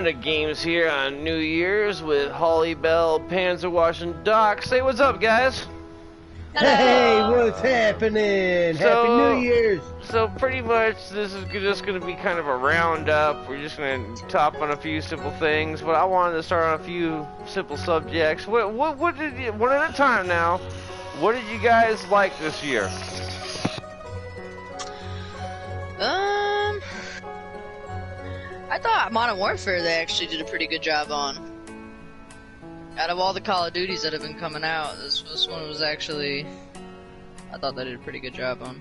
The games here on New Year's with Holly Bell, Panzer Wash, and Doc. Say what's up, guys. Hey, what's happening? Happy New Year's. So pretty much this is just going to be kind of a roundup. We're just going to top on a few simple things, but I wanted to start on a few simple subjects. What did you, one at a time now, what did you guys like this year? I thought Modern Warfare they actually did a pretty good job on. Out of all the Call of Duties that have been coming out, this one was actually, I thought they did a pretty good job on.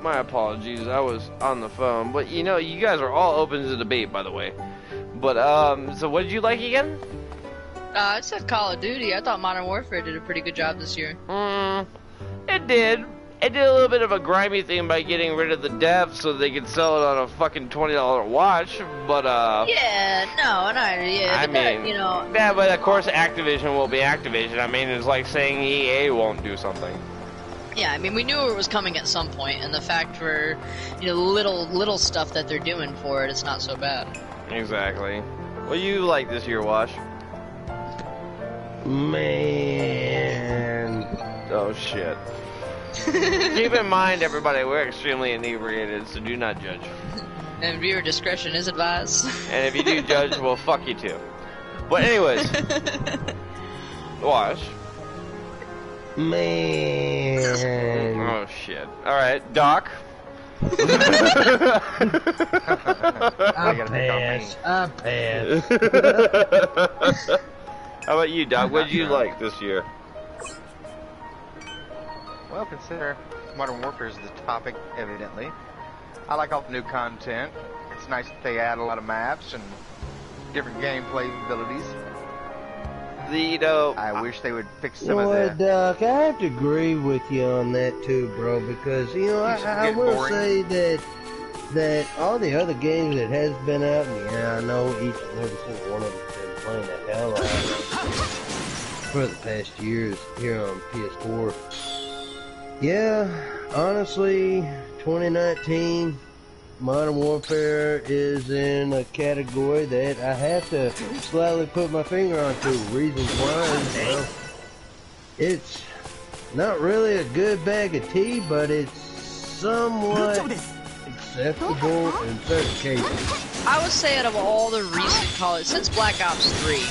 My apologies, I was on the phone, but you know, you guys are all open to debate, by the way. But so what did you like again? I said Call of Duty. I thought Modern Warfare did a pretty good job this year. It did. It did a little bit of a grimy thing by getting rid of the dev so they could sell it on a fucking $20 watch, but yeah, I mean, you know. Yeah, but of course Activision will be Activision. I mean, it's like saying EA won't do something. Yeah, I mean, we knew it was coming at some point, and the fact for, you know, little stuff that they're doing for it, it's not so bad. Exactly. What do you like this year, Wash? Man. Oh shit. Keep in mind, everybody, we're extremely inebriated, so do not judge. And viewer discretion is advised. And if you do judge, well, fuck you too. But anyways, Wash. Man. Oh shit. All right, Doc. I pass. How about you, Doc? What did you like this year? Well, consider Modern Warfare is the topic, evidently. I like all the new content. It's nice that they add a lot of maps and different gameplay abilities. I wish they would fix some of that. Doc, I have to agree with you on that too, bro, because, you know, I will say that all the other games that has been out, and yeah, I know each and every single one of them has been playing the hell out of for the past years here on PS4. Yeah, honestly, 2019, Modern Warfare is in a category that I have to slightly put my finger onto. Reasons why is, well, it's not really a good bag of tea, but it's somewhat acceptable in certain cases. I would say out of all the recent Call of Duty, since Black Ops 3,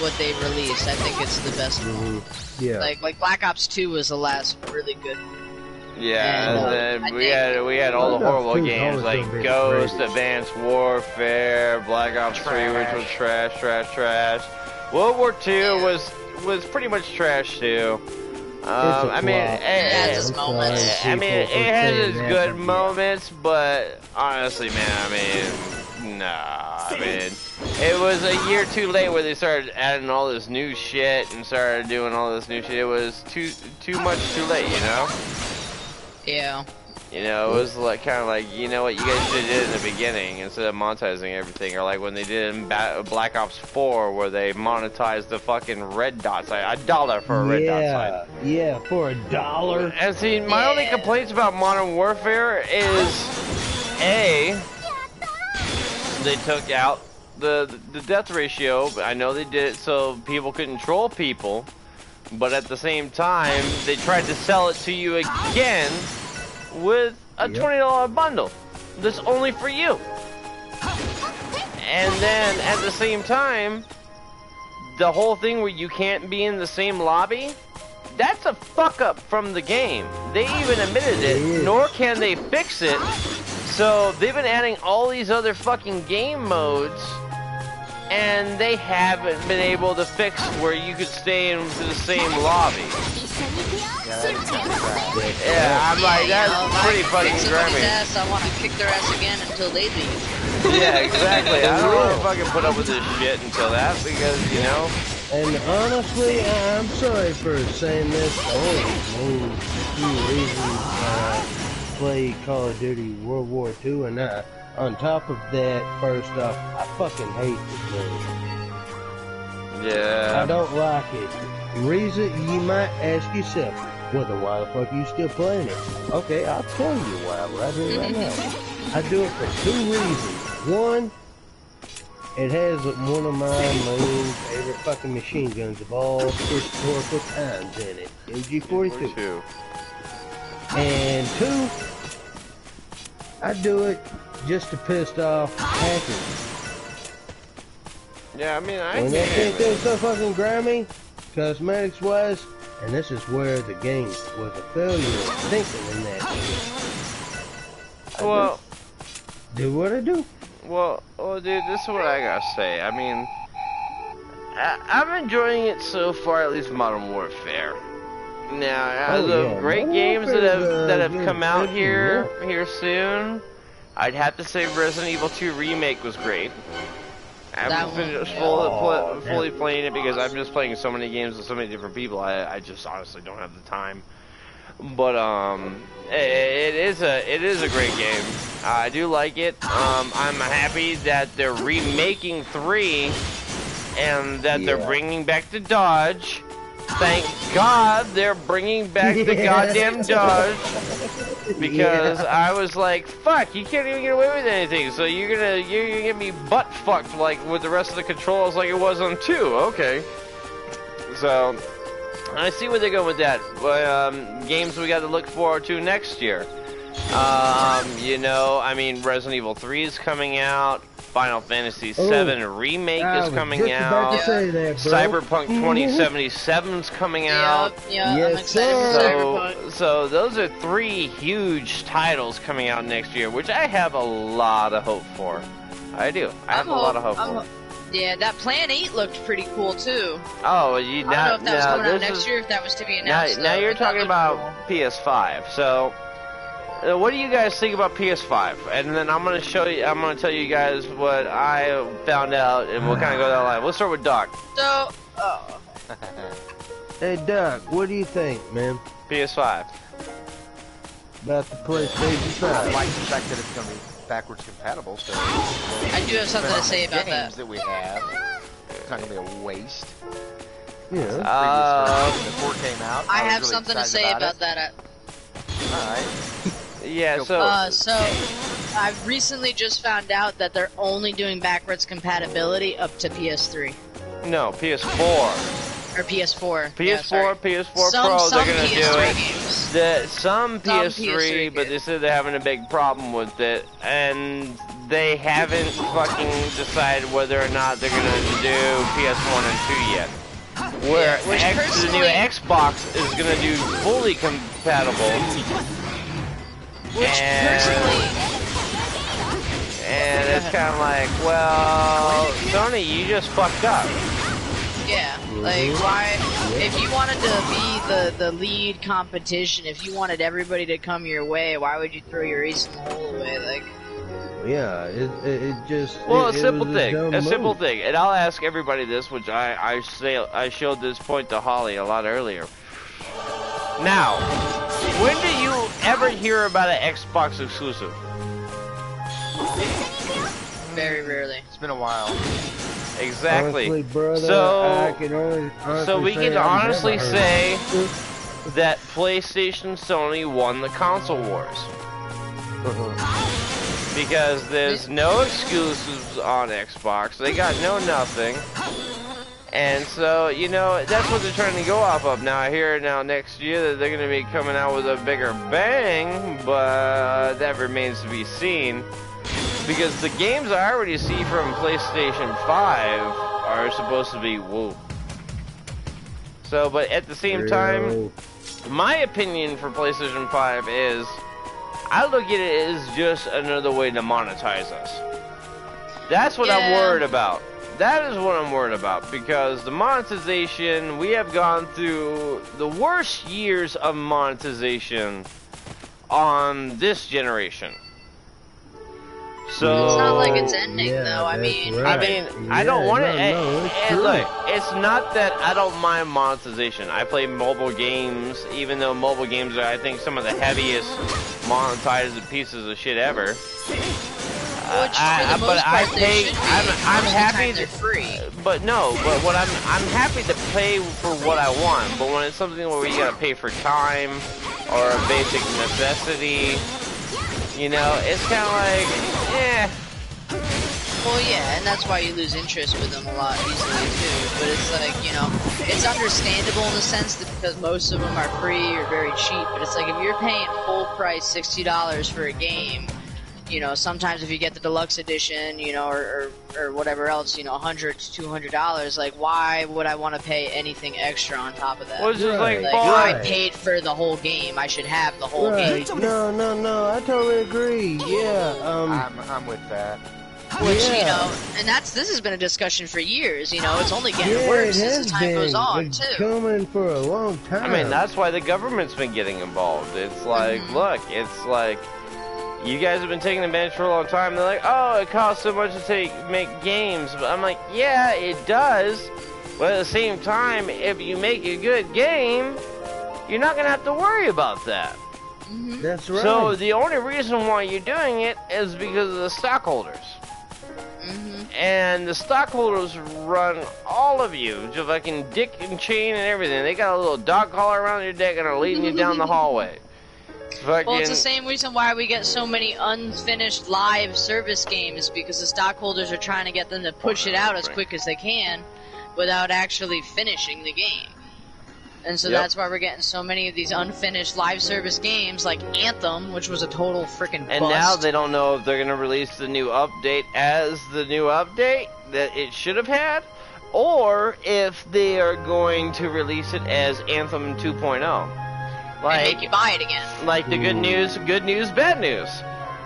what they've released, I think it's the best one. Yeah. Like Black Ops 2 was the last really good. Yeah, and then we had all the horrible games like Ghost, Advanced Warfare, Black Ops 3, which was trash. World War 2 was pretty much trash too. I mean, it has its good moments, but honestly, man, I mean, nah, I mean, it was a year too late where they started adding all this new shit and started doing all this new shit. It was too much too late, you know? Yeah. You know, it was like kind of like, you know what, you guys should have did in the beginning instead of monetizing everything, or like when they did in Black Ops 4 where they monetized the fucking red dot sign, $1 for a red dot sign. Yeah, for $1. And see, my only complaints about Modern Warfare is, A, they took out the death ratio. I know they did it so people couldn't troll people, but at the same time, they tried to sell it to you again with a $20 bundle that's only for you. And then at the same time, the whole thing where you can't be in the same lobby, that's a fuck up from the game. They even admitted it, nor can they fix it. So they've been adding all these other fucking game modes, and they haven't been able to fix where you could stay in the same lobby. Yeah, I'm like, that's pretty fucking grimy. I want to kick their ass again until they leave. Yeah, exactly. I don't want to fucking put up with this shit until that, because, you know. And honestly, I'm sorry for saying this. The only few reasons I play Call of Duty World War II, and on top of that, first off, I fucking hate this game. Yeah. I don't like it. reason you might ask yourself, well, then why the fuck are you still playing it? Okay, I'll tell you why right here, right now. I do it for 2 reasons. One, it has one of my main favorite fucking machine guns of all historical times in it, MG42. And 2, I do it just to piss off hackers. Yeah, I mean, when that thing so fucking grimy, cosmetics wise, and this is where the game was a failure of thinking in that shit. Well, do what I do. Well, dude, this is what I gotta say. I mean, I'm enjoying it so far, at least Modern Warfare. Now, as of great games that have come out here soon, I'd have to say Resident Evil 2 Remake was great. I haven't finished fully playing it because I'm just playing so many games with so many different people. I just honestly don't have the time. But it is a great game. I do like it. I'm happy that they're remaking 3 and that they're bringing back the Dodge. Thank God they're bringing back the goddamn Dodge. Because I was like, fuck, you can't even get away with anything. So you're gonna get me butt fucked like with the rest of the controls like it was on 2. Okay. So I see where they're going with that. Games we got to look forward to next year. You know, I mean, Resident Evil 3 is coming out. Final Fantasy VII Remake is coming out. Cyberpunk 2077 is coming out. I'm excited for Cyberpunk. So those are 3 huge titles coming out next year, which I have a lot of hope for. I do. I have a lot of hope for. Yeah, that Plan 8 looked pretty cool too. Oh, I don't know if that was coming out next year, if that was to be announced. Now you're talking about PS5. So, what do you guys think about PS5? And then I'm gonna tell you guys what I found out, and we'll kind of go down the line. We'll start with Doc. So, hey Doc, what do you think, man? PS5. About the PlayStation 5. I like the fact that it's gonna be backwards compatible, so I do have something to say about that. That we have, it's not gonna be a waste. Yeah. Before it came out, I have really something to say about that. Alright. Yeah, so I've recently just found out that they're only doing backwards compatibility up to PS3. No, PS4. Or PS4. PS4 Pro, they're gonna do it. Games. Some PS3, but they said they're having a big problem with it, and they haven't fucking decided whether or not they're gonna do PS1 and 2 yet. Where the new Xbox is gonna do fully compatible. And it's kind of like, well, Sony, you just fucked up. Yeah, like why? If you wanted to be the lead competition, if you wanted everybody to come your way, why would you throw your ace in the hole away? Like, yeah, it just. Well, a simple thing, and I'll ask everybody this, which I showed this point to Holly a lot earlier. Now, when do you ever hear about an Xbox exclusive? Very rarely. It's been a while. Exactly. Honestly, brother, so we can honestly say that PlayStation Sony won the console wars. Because there's no exclusives on Xbox. They got no nothing. And so, you know, that's what they're trying to go off of. Now, I hear next year that they're going to be coming out with a bigger bang, but that remains to be seen. Because the games I already see from PlayStation 5 are supposed to be whoa. So, but at the same time, my opinion for PlayStation 5 is, I look at it as just another way to monetize us. That's what I'm worried about. That is what I'm worried about, because the monetization, we have gone through the worst years of monetization on this generation. So it's not like it's ending, though. I mean, I don't want it. And look, it's not that I don't mind monetization. I play mobile games, even though mobile games are, I think, some of the heaviest monetized pieces of shit ever. I'm happy they're free. But what I'm happy to pay for what I want, but when it's something where you gotta pay for time or a basic necessity, you know, it's kind of like, eh. Well, yeah, and that's why you lose interest with them a lot easily too. But it's like, you know, it's understandable in the sense that because most of them are free or very cheap. But it's like if you're paying full price $60 for a game, you know, sometimes if you get the deluxe edition, you know, or whatever else, you know, $100 to $200, like why would I want to pay anything extra on top of that? Well, it's just like I paid for the whole game, I should have the whole game. No, I totally agree. Yeah, I'm with that. Which, you know, and this has been a discussion for years, you know, it's only getting worse as the time goes on, too. Coming for a long time. I mean, that's why the government's been getting involved. It's like, look, it's like, you guys have been taking advantage for a long time. They're like, oh, it costs so much to make games. But I'm like, yeah, it does. But at the same time, if you make a good game, you're not going to have to worry about that. That's right. So the only reason why you're doing it is because of the stockholders. And the stockholders run all of you, just fucking dick and chain and everything. They got a little dog collar around your neck and are leading you down the hallway. Well, it's the same reason why we get so many unfinished live service games, because the stockholders are trying to get them to push it out as quick as they can without actually finishing the game. And so that's why we're getting so many of these unfinished live service games like Anthem, which was a total freaking bust. And now they don't know if they're going to release the new update as the new update that it should have had, or if they are going to release it as Anthem 2.0. Like, and make you buy it again. Like the good news, bad news.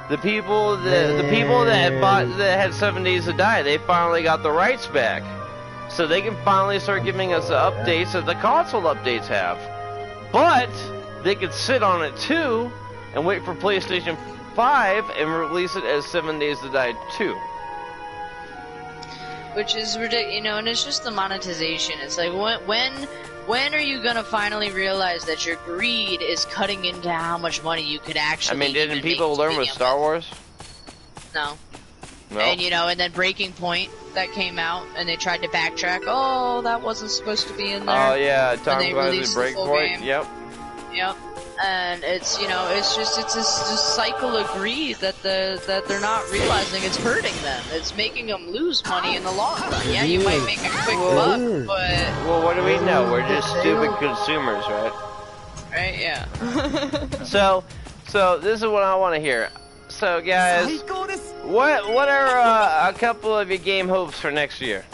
The people that had 7 days to die, they finally got the rights back. So they can finally start giving us the updates that the console updates have. But they could sit on it too and wait for PlayStation 5 and release it as 7 Days to Die 2. Which is ridiculous, you know, and it's just the monetization. It's like, when are you gonna finally realize that your greed is cutting into how much money you could actually make? Didn't people learn with Star Wars? No. No. And, you know, and then Breaking Point that came out, and they tried to backtrack. Oh, that wasn't supposed to be in there. Oh yeah, Tom Clancy's Breakpoint. Yep. And it's, you know, it's this cycle of greed that they're not realizing it's hurting them. It's making them lose money in the long run. Yeah, you might make a quick buck, but well, what do we know? We're just stupid consumers, right? Right? Yeah. So this is what I want to hear. So guys, what are a couple of your game hopes for next year?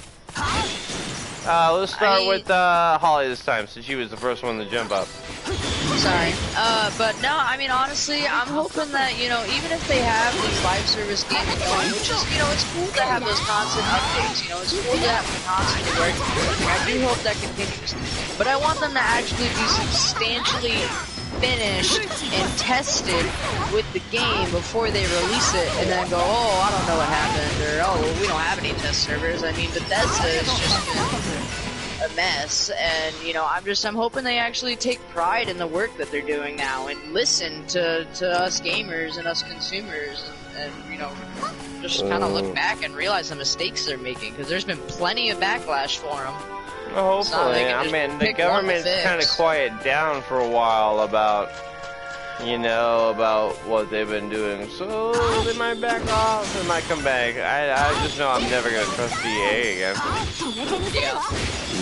Let's start with Holly this time, since she was the first one to jump up. Sorry. But no, I mean, honestly, I'm hoping that, you know, even if they have these live service games going, which is, you know, it's cool to have those constant updates, you know, it's cool to have them constantly working. I do hope that continues. But I want them to actually be substantially finished and tested with the game before they release it, and then go, oh, I don't know what happened, or oh, well, we don't have any test servers. I mean, Bethesda is just a mess, and you know, I'm hoping they actually take pride in the work that they're doing now and listen to us gamers and us consumers, and you know, just kind of look back and realize the mistakes they're making, because there's been plenty of backlash for them. Well, hopefully. I mean, the government's kind of quieted down for a while about, you know, about what they've been doing. So they might back off, they might come back. I just know I'm never going to trust EA again. Yeah.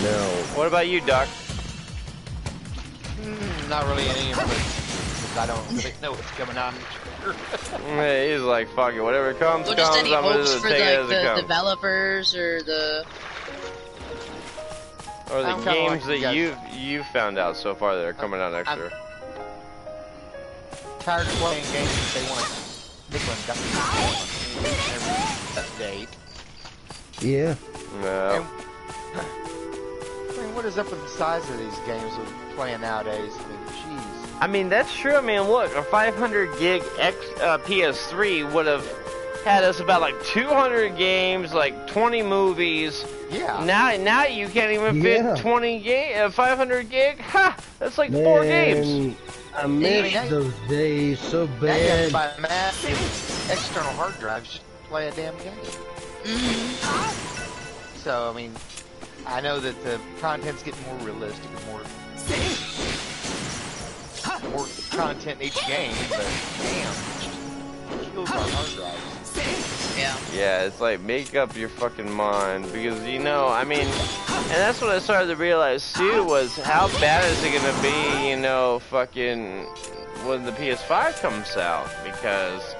No. What about you, Doc? Not really any input, because I don't really know what's coming out. He's like, fuck it, whatever comes, well, comes, just any I'm going hopes to for take it like as it comes. the developers or the games that you've found out so far that are coming out next year. Tired of playing games that they want to nickel and dime every update. Yeah. No. I mean, what is up with the size of these games we're playing nowadays? I mean, jeez. I mean, that's true. I mean, look, a 500 gig PS3 would have had us about like 200 games, like 20 movies. Yeah. Now you can't even fit 500 gig. Ha! That's like 4 games. I miss those days so bad. Now you have to buy massive external hard drives just to play a damn game. So I mean, I know that the content's getting more realistic and more content in each game, but damn, it kills our hard drives. Yeah. Yeah, it's like, make up your fucking mind, because, you know, I mean, and that's what I started to realize, too, was how bad is it gonna be, you know, fucking, when the PS5 comes out, because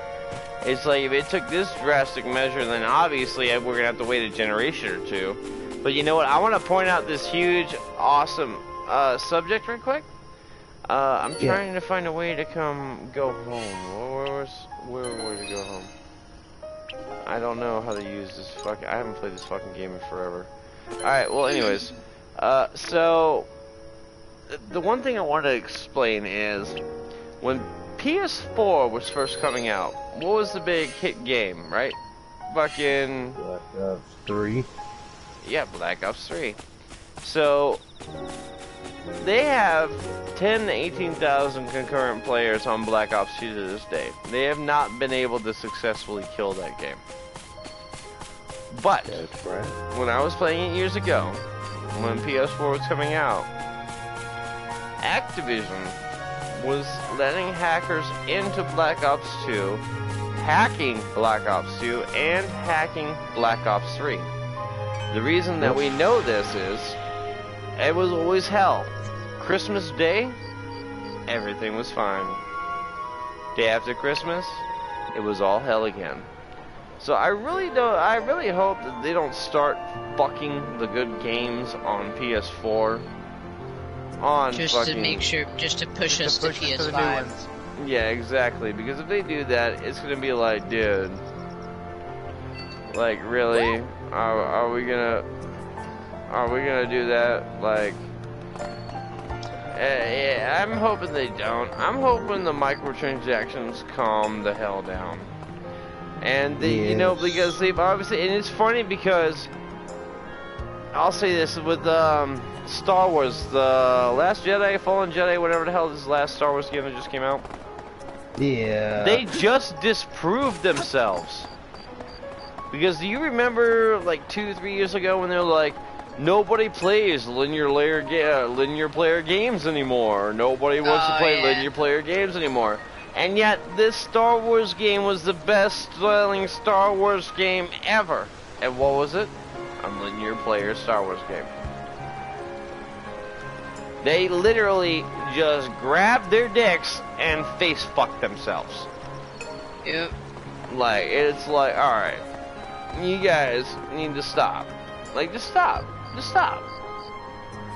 it's like, if it took this drastic measure, then obviously we're gonna have to wait a generation or two. But you know what, I want to point out this huge, awesome, subject real quick. I'm trying to find a way to go home. Where to go home? I don't know how to use this I haven't played this fucking game in forever. Alright, well anyways. So, the one thing I wanted to explain is, when PS4 was first coming out, what was the big hit game, right? Fucking... Black Ops 3. Yeah, Black Ops 3. So, they have 10 to 18,000 concurrent players on Black Ops 2 to this day. They have not been able to successfully kill that game. But, when I was playing it years ago, when PS4 was coming out, Activision was letting hackers into Black Ops 2, hacking Black Ops 2, and hacking Black Ops 3. The reason that we know this is, it was always hell. Christmas Day, everything was fine. Day after Christmas, it was all hell again. So I really hope that they don't start fucking the good games on PS4. To make sure, just to push us to PS5. Yeah, exactly. Because if they do that, it's gonna be like, dude, like really, are we gonna do that? Like, yeah, I'm hoping they don't. I'm hoping the microtransactions calm the hell down. And you know, because they've obviously, and it's funny because I'll say this with Star Wars, the Last Jedi, Fallen Jedi, whatever the hell this last Star Wars game that just came out. Yeah. They just disproved themselves. Because do you remember like 2-3 years ago when they were like, nobody plays linear player games anymore. Nobody wants to play linear player games anymore. And yet, this Star Wars game was the best-selling Star Wars game ever. And what was it? A linear player Star Wars game. They literally just grabbed their dicks and face-fucked themselves. Yep. Like, it's like, alright, you guys need to stop. Like, just stop. Just stop.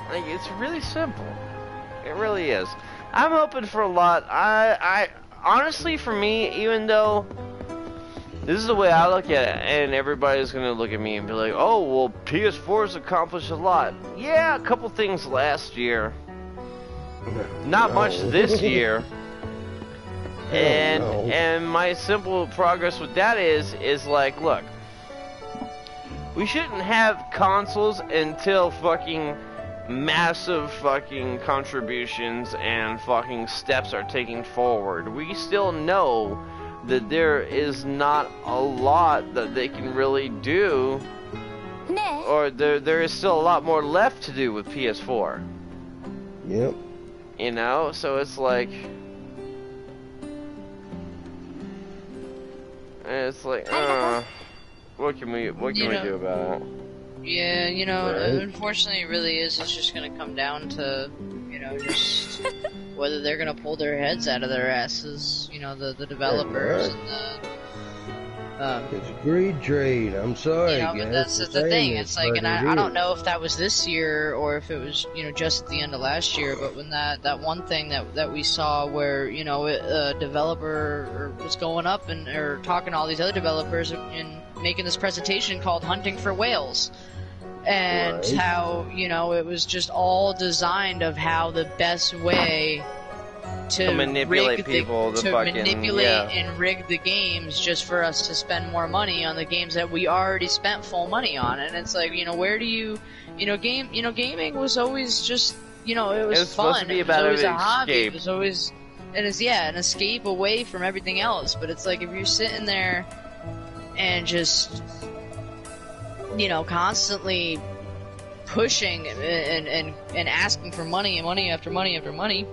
Like, it's really simple. It really is. I'm hoping for a lot. Honestly, for me, even though this is the way I look at it, and everybody's gonna look at me and be like, oh, well, PS4's accomplished a lot. Yeah, a couple things last year. Not much this year. And my simple progress with that is like, look, we shouldn't have consoles until fucking massive fucking contributions and fucking steps are taken forward. We still know that there is not a lot that they can really do, or there is still a lot more left to do with PS4. Yep. You know, so it's like, what can we do about it? Yeah, you know, Right. unfortunately it really is. It's just gonna come down to, you know, just whether they're gonna pull their heads out of their asses, you know, the developers and it's a greed trade. I'm sorry, you know, guys. but that's the thing. It's like, and I don't know if that was this year or if it was, you know, just at the end of last year. But when that one thing that we saw where, you know, a developer was going up and or talking to all these other developers and making this presentation called "Hunting for Whales," and how, you know, it was just all designed of how the best way to manipulate people, manipulate and rig the games just for us to spend more money on the games that we already spent full money on. And it's like, you know, where do you know, gaming was always just, you know, it was fun. Supposed to be it was about always an a hobby. escape. It was always, and it's an escape away from everything else. But it's like, if you're sitting there and just, you know, constantly pushing and asking for money and money after money after money,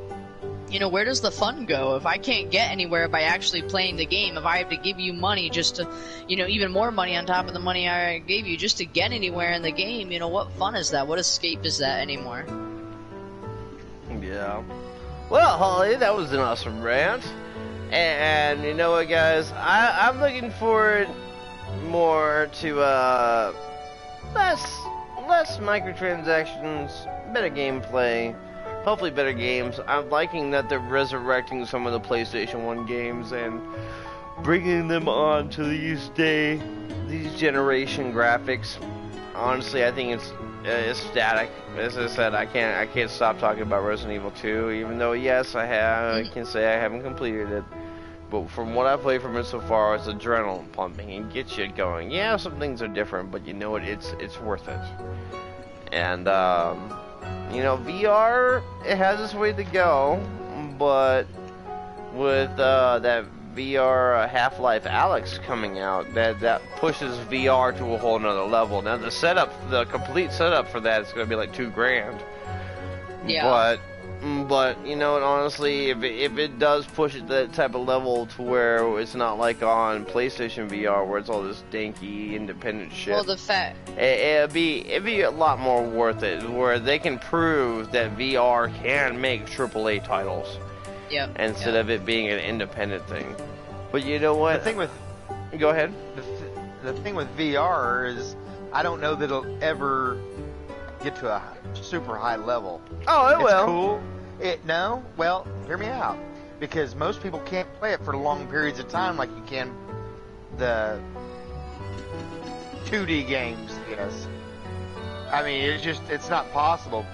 you know, where does the fun go? If I can't get anywhere by actually playing the game, if I have to give you money just to, you know, even more money on top of the money I gave you just to get anywhere in the game, you know, what fun is that? What escape is that anymore? Yeah. Well, Holly, that was an awesome rant. And you know what, guys? I'm looking forward more to less microtransactions, better gameplay. Hopefully better games. I'm liking that they're resurrecting some of the PlayStation 1 games and bringing them on to these generation graphics. Honestly, I think it's ecstatic. As I said, I can't stop talking about Resident Evil 2, even though yes, I can say I haven't completed it. But from what I've played from it so far, it's adrenaline pumping and gets you going. Yeah, some things are different, but you know what? It's worth it. And you know, VR, it has its way to go, but with that VR Half-Life Alyx coming out, that pushes VR to a whole nother level. Now the complete setup for that is going to be like $2,000. Yeah. But you know, and honestly, if it does push it to that type of level to where it's not like on PlayStation VR where it's all this danky independent shit. Well, the fact it'd be a lot more worth it, where they can prove that VR can make AAA titles. Yep. Instead of it being an independent thing. But you know what? The thing with go ahead. The thing with VR is I don't know that it'll ever get to a super high level. Oh, it will. Cool. No, well, hear me out. Because most people can't play it for long periods of time like you can the 2D games, yes. I mean, it's not possible.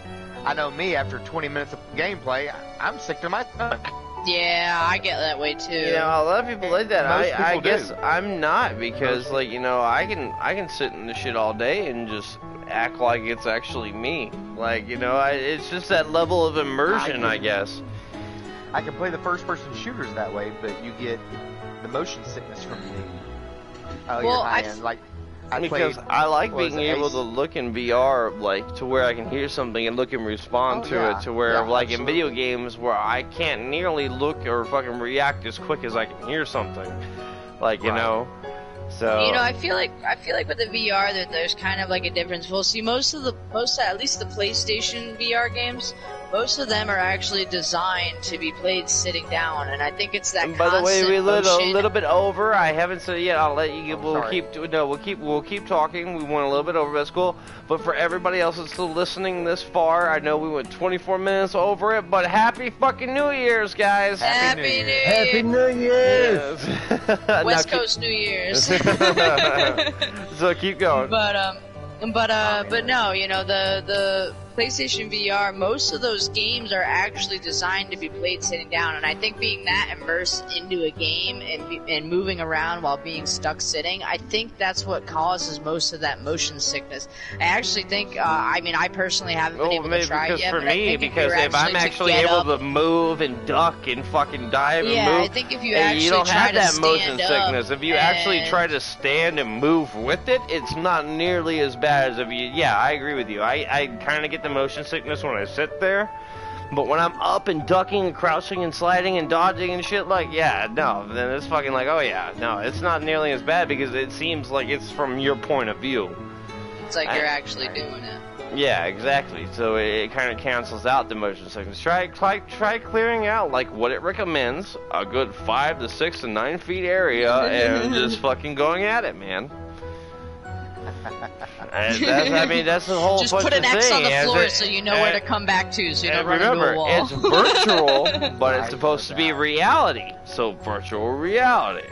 I know me, after 20 minutes of gameplay, I'm sick to my stomach. Yeah, I get that way too. Yeah, a lot of people like that. I guess do. I'm not, because like, you know, I can sit in the shit all day and just act like it's actually me. Like, you know, it's just that level of immersion, I guess. I can play the first-person shooters that way, but you get the motion sickness from the well, high-end. Like, because I like being able to look in VR, like, to where I can hear something and look and respond to it, to where, like, in video games where I can't nearly look or fucking react as quick as I can hear something. Like, you know. So, you know, I feel like with the VR that there's kind of like a difference. Well, see, most at least the PlayStation VR games, most of them are actually designed to be played sitting down, and I think it's that. And by the way, we lit a motion. little bit over. I haven't said it yet. I'll let you. We'll keep talking. We went a little bit over. That's cool. But for everybody else that's still listening this far, I know we went 24 minutes over it. But happy fucking New Year's, guys! Happy New Year! Happy New Year's! Yes. West Coast New Year's. So keep going. But no, you know, the PlayStation VR, most of those games are actually designed to be played sitting down, and I think being that immersed into a game and moving around while being stuck sitting, I think that's what causes most of that motion sickness. I actually think, I mean, I personally haven't been able to try it yet, but I think if I'm actually able to move and duck and fucking dive and move, I think if you actually you don't try have to that motion stand sickness. If you actually try to stand and move with it, it's not nearly as bad as if you. Yeah, I agree with you. I kind of get the motion sickness when I sit there, but when I'm up and ducking and crouching and sliding and dodging and shit, like, yeah, no, then it's fucking like, oh yeah, no, it's not nearly as bad because it seems like it's from your point of view. It's like you're actually doing it. Yeah, exactly. So it kind of cancels out the motion sickness. Try clearing out like what it recommends, a good 5 to 6 to 9 feet area, and just fucking going at it, man. That's the whole just fucking thing. Just put an X on the floor so you know where to come back to, so you don't run into a wall. It's virtual, but it's supposed to be reality. So virtual reality.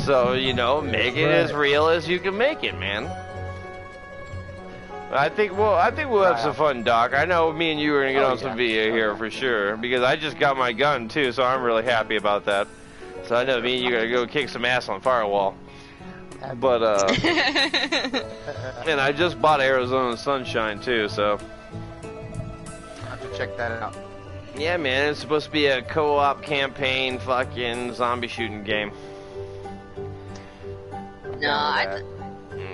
So, you know, make it as real as you can make it, man. I think we'll have some fun, Doc. I know me and you are gonna get on some VA here for sure, because I just got my gun too, so I'm really happy about that. So I know me and you gotta go kick some ass on Firewall. But and I just bought Arizona Sunshine too, so I have to check that out. Yeah, man, it's supposed to be a co-op campaign, fucking zombie shooting game. No,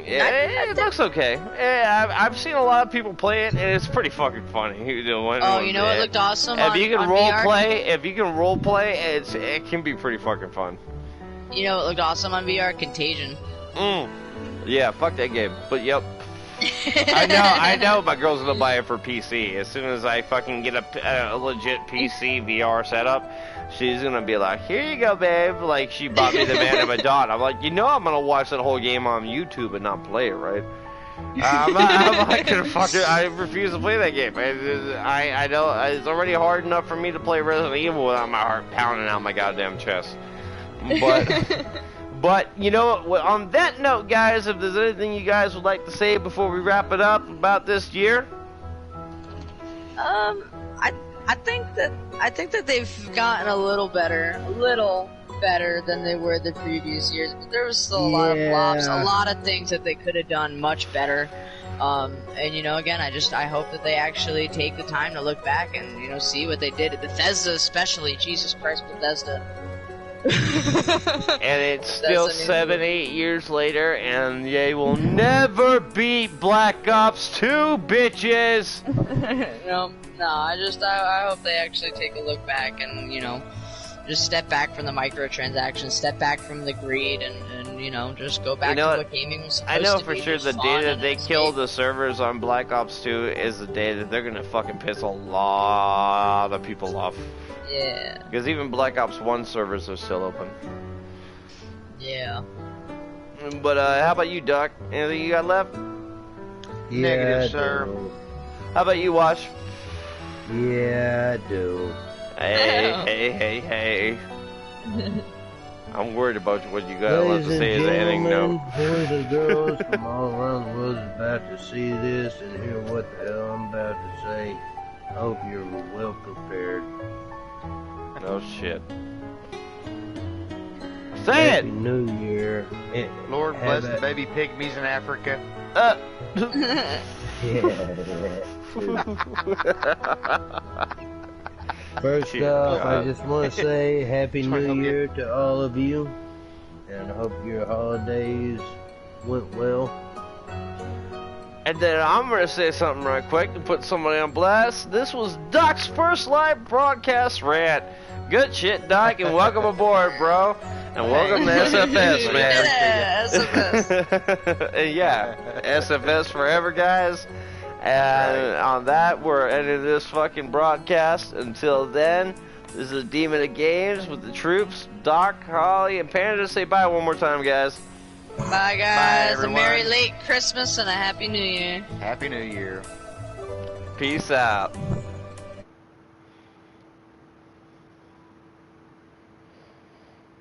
Yeah, it looks okay. Yeah, I've seen a lot of people play it, and it's pretty fucking funny. You know it looked awesome. If you can role play, it can be pretty fucking fun. You know it looked awesome on VR? Contagion. Yeah, fuck that game. But yep. I know my girl's gonna buy it for PC. As soon as I fucking get a legit PC VR setup, she's gonna be like, here you go, babe. Like, she bought me the Man of a Dot. I'm like, I'm gonna watch that whole game on YouTube and not play it, right? I'm not gonna fucking, I refuse to play that game. I know it's already hard enough for me to play Resident Evil without my heart pounding out my goddamn chest. But, on that note, guys, if there's anything you guys would like to say before we wrap it up about this year? I think that they've gotten a little better than they were the previous years, but there was still a lot of flops, a lot of things that they could have done much better. And again, I hope that they actually take the time to look back and, see what they did at Bethesda, especially. Jesus Christ, Bethesda. And it's still 7-8 years later, and they will never beat Black Ops 2, bitches! No, I hope they actually take a look back and, just step back from the microtransactions, step back from the greed, and just go back to what gaming was supposed to be. I know for sure the day that they kill the servers on Black Ops 2 is the day that they're gonna fucking piss a lot of people off. Yeah. Because even Black Ops 1 servers are still open. Yeah. But how about you, Doc? Anything you got left? Yeah, Negative, sir. How about you, Wash? Yeah, I do. Hey. I'm worried about what you got left to say. Is anything no? Boys and girls from all around the world is about to see this and hear what the hell I'm about to say. I hope you're well prepared. No shit. Say Happy it! New Year. Lord bless the baby pygmies in Africa. First off, I just want to say Happy New Year to all of you. And I hope your holidays went well. And then I'm going to say something right quick to put somebody on blast. This was Doc's first live broadcast rant. Good shit, Doc, and welcome aboard, bro. And welcome to SFS, man. SFS. Yeah, SFS forever, guys. And on that, we're ending this fucking broadcast. Until then, this is Demon of Games with the troops, Doc, Holly, and Panda. Say bye one more time, guys. Bye, guys. Bye, a Merry late Christmas and a Happy New Year. Happy New Year. Peace out.